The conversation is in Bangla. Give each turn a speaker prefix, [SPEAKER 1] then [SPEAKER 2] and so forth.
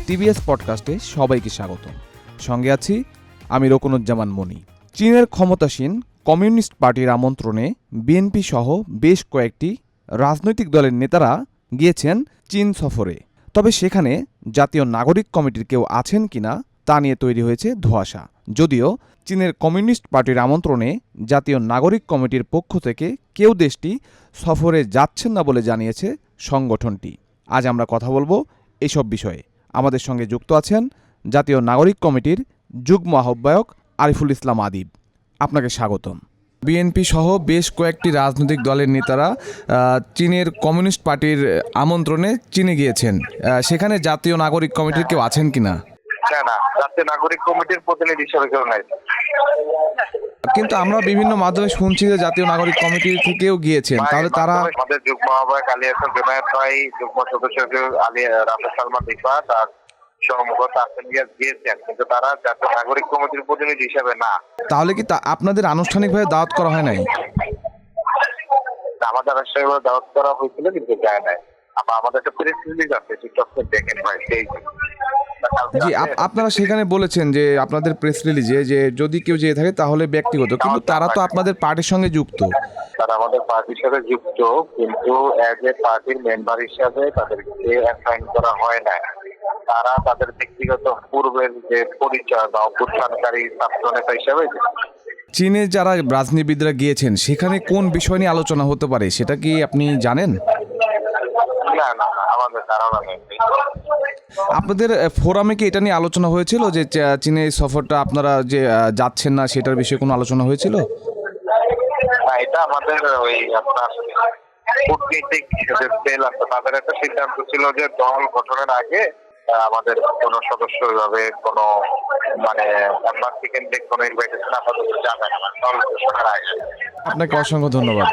[SPEAKER 1] টিভিএস পডকাস্টে সবাইকে স্বাগত। সঙ্গে আছি আমি রকুনুজ্জামান মনি। চীনের ক্ষমতাসীন কমিউনিস্ট পার্টির আমন্ত্রণে বিএনপি সহ বেশ কয়েকটি রাজনৈতিক দলের নেতারা গিয়েছেন চীন সফরে। তবে সেখানে জাতীয় নাগরিক কমিটির কেউ আছেন কিনা তা নিয়ে তৈরি হয়েছে ধোঁয়াশা। যদিও চীনের কমিউনিস্ট পার্টির আমন্ত্রণে জাতীয় নাগরিক কমিটির পক্ষ থেকে কেউ দেশটি সফরে যাচ্ছেন না বলে জানিয়েছে সংগঠনটি। আজ আমরা কথা বলবো এসব বিষয়ে। আমাদের সঙ্গে যুক্ত আছেন জাতীয় নাগরিক কমিটির যুগ্ম আহ্বায়ক আরিফুল ইসলাম আদিব। আপনাকে স্বাগতম। বিএনপি সহ বেশ কয়েকটি রাজনৈতিক দলের নেতারা চীনের কমিউনিস্ট পার্টির আমন্ত্রণে চীনে গিয়েছেন। সেখানে জাতীয় নাগরিক কমিটির কেউ আছেন কিনা?
[SPEAKER 2] না, জাতীয় নাগরিক কমিটির প্রতিনিধি হিসেবে কেউ নাই।
[SPEAKER 1] কিন্তু আমরা বিভিন্ন মাধ্যমে শুনছি যে জাতীয় নাগরিক কমিটি থেকেও গিয়েছেন। তাহলে তারা
[SPEAKER 2] আমাদের যুগ্ম আহ্বায়ক আলী হাসান জুনায়েদ ভাই, যুগ্ম সদস্য আলী রাফেজ সালমান রিফাত আর সম্মুখত গিয়েছেন, কিন্তু তারা জাতীয় নাগরিক কমিটির প্রতিনিধি হিসেবে না।
[SPEAKER 1] তাহলে কি আপনাদের আনুষ্ঠানিকভাবে দাওয়াত করা হয় নাই?
[SPEAKER 2] আমাদের আনুষ্ঠানিকভাবে দাওয়াত করা হয়েছিল, কিন্তু যায় নাই। আমাদের একটা প্রেস রিলিজ আছে, দেখেন ভাই।
[SPEAKER 1] জি, আপনারা সেখানে বলেছেন যে আপনাদের প্রেস রিলিজে যে যদি কেউ যেয়ে থাকে তাহলে ব্যক্তিগত, কিন্তু তারা তো আপনাদের পার্টির সঙ্গে যুক্ত।
[SPEAKER 2] তারা আমাদের পার্টির সাথে যুক্ত, কিন্তু এজ এ পার্টির মেম্বার হিসাবে তাদেরকে অ্যাসাইন করা হয় না। তারা তাদের ব্যক্তিগত পূর্বের যে পরিচয় বা অভ্যুত্থানকারী ছাত্র নেতা হিসাবে।
[SPEAKER 1] চীনে যারা রাজনীতিবিদরা গিয়েছেন সেখানে কোন বিষয় নিয়ে আলোচনা হতে পারে সেটা কি আপনি জানেন?
[SPEAKER 2] না, আমাদের ধারণা নেই।
[SPEAKER 1] আপনাদের ফোরামে কি এটা নিয়ে আলোচনা হয়েছিল যে চীনে সফরটা আপনারা যে যাচ্ছেন না সেটার বিষয়ে কোনো আলোচনা হয়েছিল?
[SPEAKER 2] না, এটা আমাদের ওই আপনার কূটনীতিক সেল আছে, তাদের একটা সিদ্ধান্ত ছিল যে দল গঠনের আগে আমাদের কোন সদস্য ওইভাবে কোনো এম্বাসি কেন্দ্রিক কোনো ইনভাইটেশন আপাতত যাবে না দল ঘোষণার আগে।
[SPEAKER 1] আপনাকে অসংখ্য ধন্যবাদ।